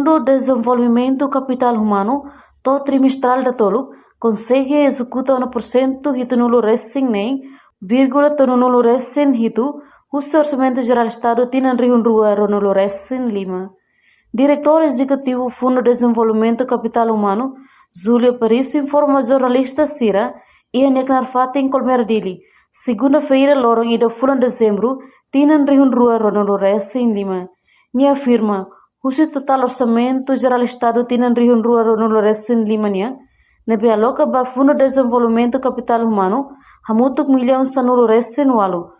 Fundo de Desenvolvimento Capital Humano to trimestral da tolo consegue executar 1% hito nulo recém nem vírgula tono nulo recém hito o orçamento geral do estado tinan riun rua nulo recém lima. Diretor Executivo Fundo de Desenvolvimento Capital Humano Júlio Pariso informa jornalista Sira e a Necnarfata em Colmerdili. Segunda-feira, lorong ida bulan dezembro, tinan riun rua nulo recém lima. Nia afirma o total orçamento geral do estado tinan riun rua nulo recém lima nia. Nebe aloca ba Fundo de Desenvolvimento Capital Humano hamutuk milhão sanulo recém walu.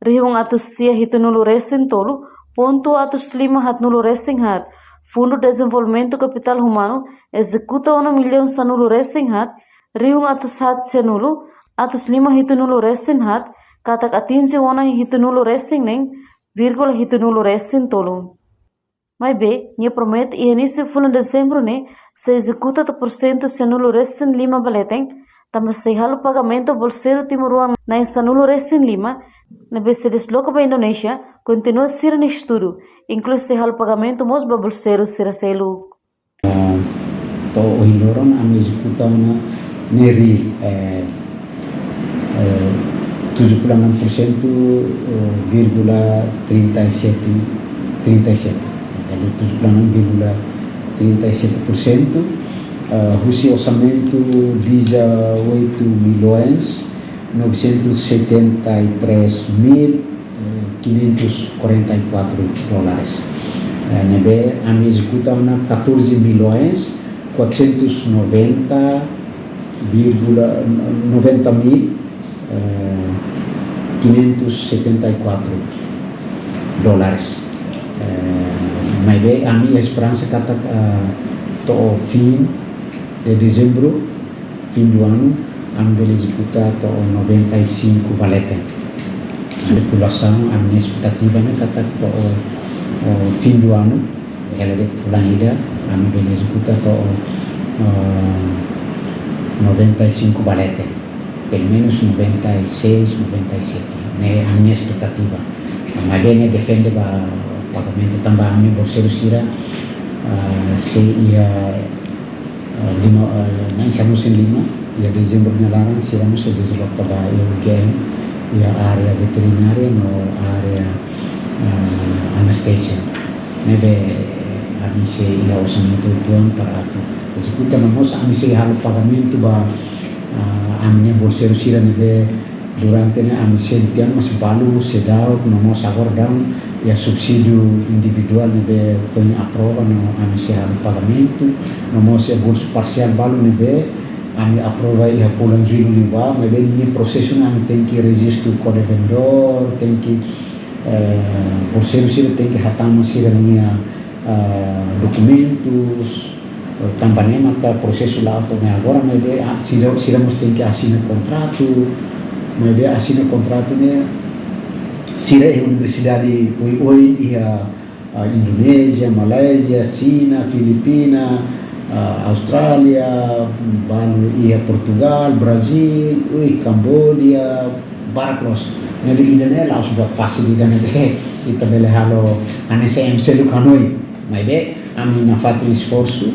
Riun atus sia hito nulo recém tolo ponto atus lima hat nulo recém hat. Fundo de Desenvolvimento Capital Humano executa 1 milhão sanulo recém hat. Riun atus hat senulo atus lima hito nulo recém hat. Katak atinsi wana hito nulo recém nem vírgula hito nulo recém tolo. Mas bem, nia promete e início de dezembro né se executa 1% senulo recém lima baleteng. Também se halo pagamento bolseiro timuruan na sanulo recém lima. Na vez se desloca para a Indonésia, continua ser no estudo, inclui se halo pagamento mos ba bolseiro ser selo. To ohiloron ami executa na neri 76,37. Jadi 76,37%. Husi orçamento 18 milhões 973.544 dólares. Nebe ami executa na 14 milhões 490.574 dólares. Mas bem, a minha esperança kata to fim de dezembro, fim do ano, a minha executa to 95 valeten. Especulação, a minha expectativa é kata to fim do ano, ela de fulanida, a minha executa to 95 valeten. Pelo menos 96, 97. Né, a minha expectativa. Mas bem, defende o pagamento também a minha bolseiro sira se ia na musim lima ia dezembro nelaran sira musim desloca ba UGM ia área veterinária no área anestesia nebe ami se ia orçamento tuan para atu executa namos ami se halo pagamento ba ami bolseiro sira nebe durante ne ami se tiang mas balu sedau namos agora down e a subsídio individual nebe foi aprova no ami se halo pagamento no mos bolso parcial balu nebe ami aprova e a fulan giro liwa mas bem ni processo ami tem que registro com o vendedor tem que bolseiro sira tem que hatam sira linha documentos também maka processo lá também agora mas bem sira mos tem que assinar contrato mas bem assinar contrato né sira é universidade oi ia Indonésia, Malaysia, China, Filipina, Austrália, balu ia Portugal, Brasil, Cambodia, Barclays. Nele Indonésia harus buat fasilitas nele kita boleh halo ANSM selukanoi. Mas bem, kami nafati esforço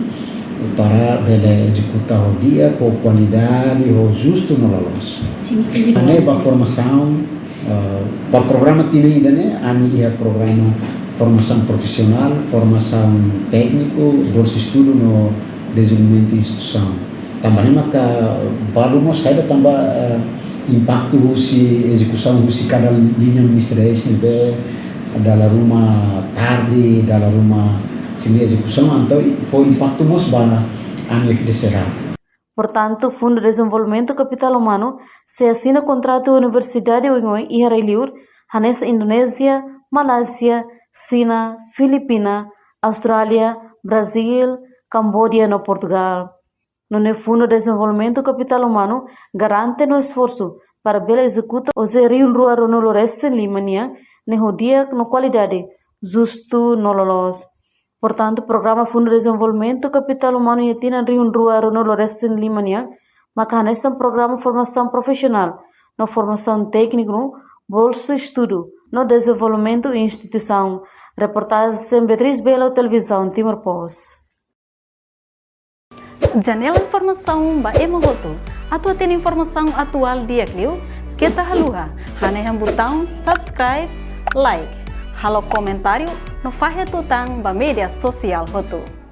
para boleh executar o dia com qualidade, o justo no lolos. Ane ba formação para programa tinha né, ami ia programa formação profissional, formação técnico, bolsa estudo no desenvolvimento instituição. Também maka baru mo saída também impacto si execução si cada linha ministerial be dalam rumah tarde, dalam rumah sini execução então foi impacto mos ba ami FDCR. Portanto, Fundo de Desenvolvimento Capital Humano se assina contrato Universidade Uingoy e Hareliur, Hanesa Indonésia, Malásia, China, Filipina, Austrália, Brasil, Cambodia e Portugal. No Fundo de Desenvolvimento Capital Humano garante no esforço para bela executa o zeriun rua no recém limania no dia no qualidade justo no lolos. Portanto, o programa Fundo de Desenvolvimento Capital Humano e Tina Riun Rua no recém limania maka nessa programa formação profissional, no formação técnica, no bolso estudo, no desenvolvimento e instituição. Reportagem Beatriz Belo, Televisão Timor Post. Janela informação ba Emohoto. Atua tem informação atual dia Clio. Kita haluha. Haneham botão subscribe, like. Halo comentário no Fahe Tutang ba media sosial Hoto.